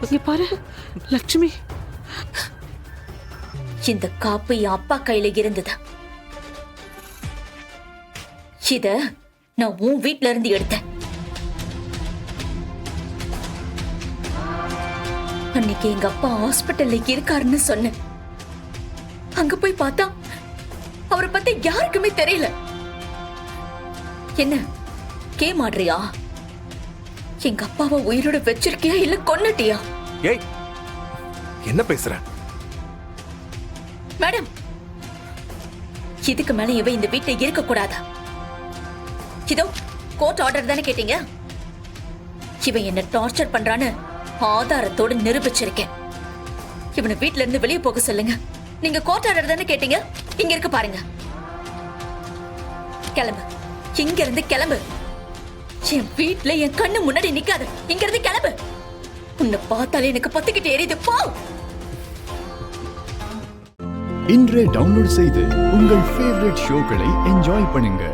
இங்க பாரு லட்சுமி, இந்த காப்பு என் அப்பா கையில இருந்தது. இத நான் உன் வீட்ல இருந்து எடுத்தேன். அன்னைக்கு எங்க அப்பா ஹாஸ்பிட்டல்ல இருக்காருன்னு சொன்னேன். அங்க போய் பார்த்தா அவரை பத்தி யாருக்குமே தெரியல. என்ன கேமாடுறியா? எங்க அப்பாவை உயிரோட வச்சிருக்கியா இல்ல கொன்னுட்டியா? ஏய், என்ன பேசுற? மேடம், இதுக்கு மேல இவ இந்த வீட்டுல இருக்க கூடாதா? இதோ கோர்ட் ஆர்டர் தானே கேட்டீங்க. இவன் என்ன டார்ச்சர் பண்றான்னு ஆதாரத்தோடு நிரூபிச்சிருக்கேன். இவனை வீட்ல இருந்து வெளியே போக சொல்லுங்க. நீங்க கோர்ட் ஆர்டர் தானே கேட்டீங்க. இங்க இருக்கு பாருங்க. கிளம்பு, இங்க இருந்து கிளம்பு. என் வீட்ல என் கண்ணு முன்னாடி நிக்காது. இங்க இருந்து கிளம்பு. உன்னை பார்த்தாலே எனக்கு பத்துக்கிட்டு எரியுது. போ. இன்றே டவுன்லோட் செய்து உங்கள் ஃபேவரட் ஷோக்களை என்ஜாய் பண்ணுங்க.